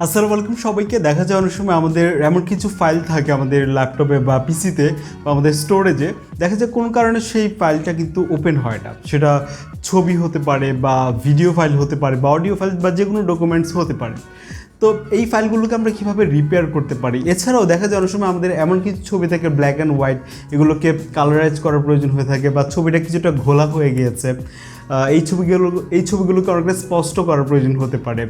আসসালামু আলাইকুম সবাইকে। দেখা যায় অনেক সময় আমাদের এমন কিছু ফাইল থাকে আমাদের ল্যাপটপে বা পিসিতে বা আমাদের স্টোরেজে, দেখা যায় কোনো কারণে সেই ফাইলটা কিন্তু ওপেন হয় না। সেটা ছবি হতে পারে বা ভিডিও ফাইল হতে পারে বা অডিও ফাইল বা যে কোনো ডকুমেন্টস হতে পারে। তো এই ফাইলগুলোকে আমরা কীভাবে রিপেয়ার করতে পারি? এছাড়াও দেখা যায় অনেক সময় আমাদের এমন কিছু ছবি থাকে ব্ল্যাক অ্যান্ড হোয়াইট, এগুলোকে কালারাইজ করার প্রয়োজন হয়ে থাকে বা ছবিটা কিছুটা ঘোলা হয়ে গিয়েছে, এই ছবিগুলোকে অনেকটা স্পষ্ট করার প্রয়োজন হতে পারে।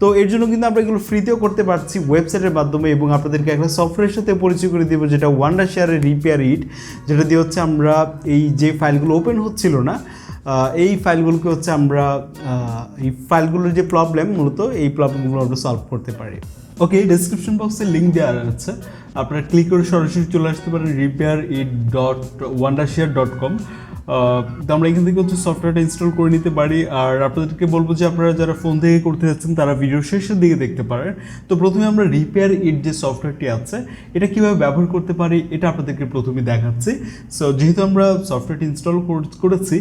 তো এর জন্য কিন্তু আমরা এগুলো ফ্রিতেও করতে পারছি ওয়েবসাইটের মাধ্যমে, এবং আপনাদেরকে একটা সফটওয়্যারের সাথে পরিচয় করে দেবো যেটা ওয়ান্ডারশেয়ারের রিপেয়ারিট, যেটা দিয়ে হচ্ছে আমরা এই যে ফাইলগুলো ওপেন হচ্ছিল না এই ফাইলগুলোকে হচ্ছে আমরা এই ফাইলগুলোর যে প্রবলেম, মূলত এই প্রবলেমগুলো আমরা সলভ করতে পারি। ওকে, ডেসক্রিপশন বক্সে লিঙ্ক দেওয়া আছে, আপনারা ক্লিক করে সরাসরি চলে আসতে পারেন repair.wondershare.com। তো আমরা এখান থেকে হচ্ছে সফটওয়্যারটা ইনস্টল করে নিতে পারি। আর আপনাদেরকে বলবো যে আপনারা যারা ফোন থেকে করতে যাচ্ছেন তারা ভিডিও শেষের দিকে দেখতে পারেন। তো প্রথমে আমরা REPAIRIT যে সফটওয়্যারটি আছে এটা কীভাবে ব্যবহার করতে পারি এটা আপনাদেরকে প্রথমে দেখাচ্ছি। সো যেহেতু আমরা সফটওয়্যারটি ইনস্টল করেছি,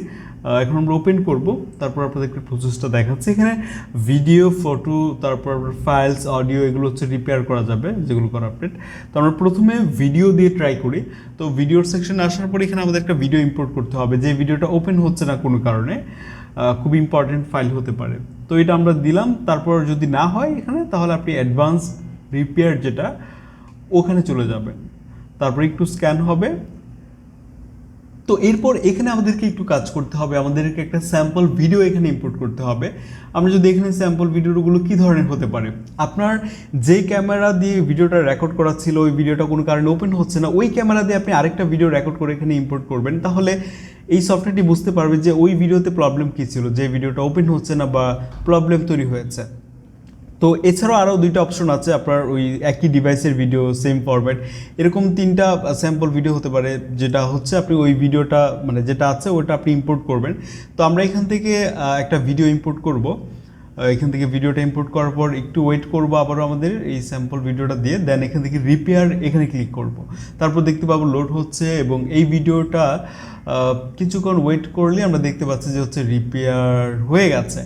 এখন আমরা ওপেন করব, তারপর আপনাদেরকে প্রসেসটা দেখাচ্ছি। এখানে ভিডিও, ফটো, তারপর ফাইলস, অডিও, এগুলো হচ্ছে রিপেয়ার করা যাবে, যেগুলো করাপ্টেড। তো আমরা প্রথমে ভিডিও দিয়ে ট্রাই করি। তো ভিডিওর সেকশনে আসার পর এখানে আমাদের একটা ভিডিও ইম্পোর্ট করতে হবে, যে ভিডিওটা ওপেন হচ্ছে না কোনো কারণে, খুব ইম্পর্টেন্ট ফাইল হতে পারে। তো এটা আমরা দিলাম। তারপর যদি না হয় এখানে, তাহলে আপনি অ্যাডভান্স রিপেয়ার যেটা, ওখানে চলে যাবেন। তারপর একটু স্ক্যান হবে। তো এরপর এখানে আমাদেরকে একটু কাজ করতে হবে, আমাদেরকে একটা স্যাম্পল ভিডিও এখানে ইম্পোর্ট করতে হবে। আমরা যদি এখানে স্যাম্পল ভিডিওগুলো কী ধরনের হতে পারে, আপনার যে ক্যামেরা দিয়ে ভিডিওটা রেকর্ড করা ছিল ওই ভিডিওটা কোনো কারণে ওপেন হচ্ছে না, ওই ক্যামেরা দিয়ে আপনি আরেকটা ভিডিও রেকর্ড করে এখানে ইম্পোর্ট করবেন, তাহলে এই সফটওয়্যারটি বুঝতে পারবে যে ওই ভিডিওতে প্রবলেম কী ছিল, যে ভিডিওটা ওপেন হচ্ছে না বা প্রবলেম তৈরি হয়েছে। তো এছাড়াও আরও দুইটা অপশন আছে, আপনার ওই একই ডিভাইসের ভিডিও, সেম ফরম্যাট, এরকম তিনটা স্যাম্পল ভিডিও হতে পারে, যেটা হচ্ছে আপনি ওই ভিডিওটা মানে যেটা আছে ওটা আপনি ইম্পোর্ট করবেন। তো আমরা এখান থেকে একটা ভিডিও ইম্পোর্ট করব। এখান থেকে ভিডিওটা ইম্পোর্ট করার পর একটু ওয়েট করব, আবারও আমাদের এই স্যাম্পল ভিডিওটা দিয়ে দেন এখান থেকে রিপেয়ার এখানে ক্লিক করব। তারপর দেখতে পাবো লোড হচ্ছে, এবং এই ভিডিওটা কিছুক্ষণ ওয়েট করলে আমরা দেখতে পাচ্ছি যে হচ্ছে রিপেয়ার হয়ে গেছে।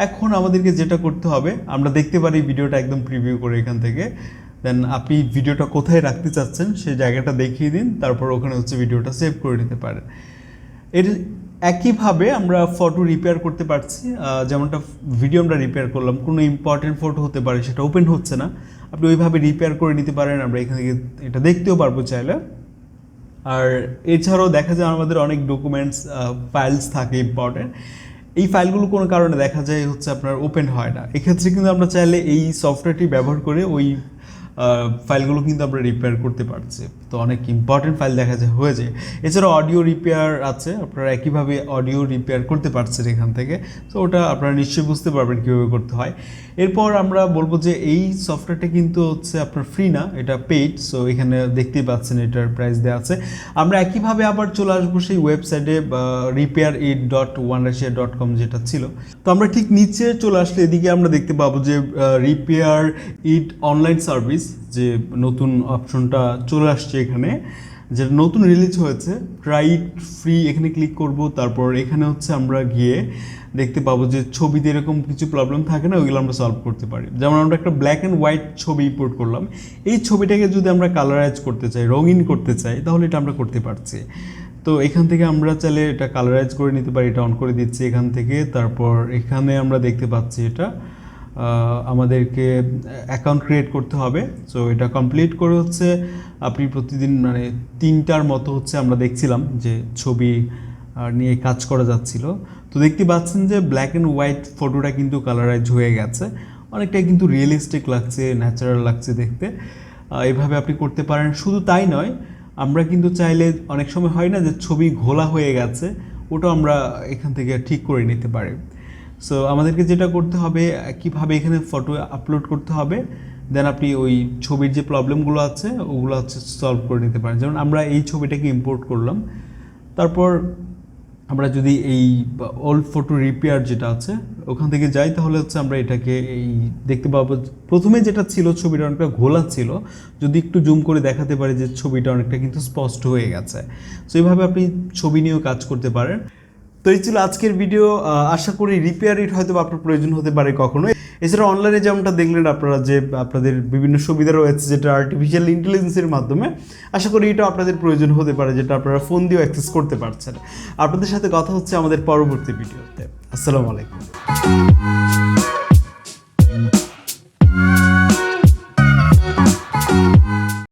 এখন আমাদেরকে যেটা করতে হবে, আমরা দেখতে পারি ভিডিওটা একদম প্রিভিউ করে এখান থেকে, দেন আপনি ভিডিওটা কোথায় রাখতে চাচ্ছেন সেই জায়গাটা দেখিয়ে দিন, তারপর ওখানে হচ্ছে ভিডিওটা সেভ করে নিতে পারেন। এর একইভাবে আমরা ফটো রিপেয়ার করতে পারছি, যেমনটা ভিডিও আমরা রিপেয়ার করলাম, কোনো ইম্পর্টেন্ট ফটো হতে পারে সেটা ওপেন হচ্ছে না, আপনি ওইভাবে রিপেয়ার করে নিতে পারেন। আমরা এখান থেকে এটা দেখতেও পারবো চাইলে। আর এছাড়াও দেখা যায় আমাদের অনেক ডকুমেন্টস, ফাইলস থাকে ইম্পর্টেন্ট, এই ফাইলগুলো কোনো কারণে দেখা যায় হচ্ছে আপনার ওপেন হয় না। এক্ষেত্রে কিন্তু আমরা চাইলে এই সফটওয়্যারটি ব্যবহার করে ওই ফাইলগুলো কিন্তু আমরা রিপেয়ার করতে পারছি। তো অনেক ইম্পর্টেন্ট ফাইল দেখা যায় হয়ে যায়। এছাড়াও অডিও রিপেয়ার আছে, আপনারা একইভাবে অডিও রিপেয়ার করতে পারছেন এখান থেকে। তো ওটা আপনারা নিশ্চয়ই বুঝতে পারবেন কীভাবে করতে হয়। এরপর আমরা বলবো যে এই সফটওয়্যারটা কিন্তু হচ্ছে আপনার ফ্রি না, এটা পেইড। সো এখানে দেখতেই পাচ্ছেন এটার প্রাইস দেওয়া আছে। আমরা একইভাবে আবার চলে আসবো সেই ওয়েবসাইটে repair.wondershare.com যেটা ছিল। তো আমরা ঠিক নিচে চলে আসলে এদিকে আমরা দেখতে পাবো যে REPAIRIT অনলাইন সার্ভিস, যে নতুন অপশনটা চলে আসছে এখানে, যেটা নতুন রিলিজ হয়েছে, ট্রাই ইট ফ্রি, এখানে ক্লিক করব। তারপর এখানে হচ্ছে আমরা গিয়ে দেখতে পাবো যে ছবিতে এরকম কিছু প্রবলেম থাকে না, ওইগুলো আমরা সলভ করতে পারি। যেমন আমরা একটা ব্ল্যাক অ্যান্ড হোয়াইট ছবি ইম্পোর্ট করলাম, এই ছবিটাকে যদি আমরা কালারাইজ করতে চাই, রঙিন করতে চাই, তাহলে এটা আমরা করতে পারছি। তো এখান থেকে আমরা চাইলে এটা কালারাইজ করে নিতে পারি, এটা অন করে দিচ্ছি এখান থেকে। তারপর এখানে আমরা দেখতে পাচ্ছি এটা আমাদেরকে অ্যাকাউন্ট ক্রিয়েট করতে হবে। সো এটা কমপ্লিট করে হচ্ছে আপনি প্রতিদিন মানে 3টার মতো হচ্ছে আমরা দেখছিলাম যে ছবি নিয়ে কাজ করা যাচ্ছিল। তো দেখতে পাচ্ছেন যে ব্ল্যাক অ্যান্ড হোয়াইট ফটোটা কিন্তু কালারাইজ হয়ে গেছে, অনেকটাই কিন্তু রিয়েলিস্টিক লাগছে, ন্যাচারাল লাগছে দেখতে। এভাবে আপনি করতে পারেন। শুধু তাই নয়, আমরা কিন্তু চাইলে অনেক সময় হয় না যে ছবি ঘোলা হয়ে গেছে, ওটা আমরা এখান থেকে ঠিক করে নিতে পারি। সো আমাদেরকে যেটা করতে হবে, কীভাবে এখানে ফটো আপলোড করতে হবে, দেন আপনি ওই ছবির যে প্রবলেমগুলো আছে ওগুলো হচ্ছে সলভ করে নিতে পারেন। যেমন আমরা এই ছবিটাকে ইম্পোর্ট করলাম, তারপর আমরা যদি এই ওল্ড ফটো রিপেয়ার যেটা আছে ওখান থেকে যাই, তাহলে হচ্ছে আমরা এটাকে এই দেখতে পাবো প্রথমে যেটা ছিল ছবিটা অনেকটা ঘোলা ছিল, যদি একটু জুম করে দেখাতে পারি যে ছবিটা অনেকটা কিন্তু স্পষ্ট হয়ে গেছে। সো এইভাবে আপনি ছবি নিয়েও কাজ করতে পারেন। তো এই ছিল আজকের ভিডিও। আশা করি REPAIRIT হয়তো আপনার প্রয়োজন হতে পারে কখনো। এছাড়া অনলাইনে যেমনটা দেখলেন আপনারা যে আপনাদের বিভিন্ন সুবিধা রয়েছে যেটা আর্টিফিশিয়াল ইন্টেলিজেন্সের মাধ্যমে, আশা করি এটা আপনাদের প্রয়োজন হতে পারে, যেটা আপনারা ফোন দিয়েও অ্যাক্সেস করতে পারছেন। আপনাদের সাথে কথা হচ্ছে আমাদের পরবর্তী ভিডিওতে। আসসালামু আলাইকুম।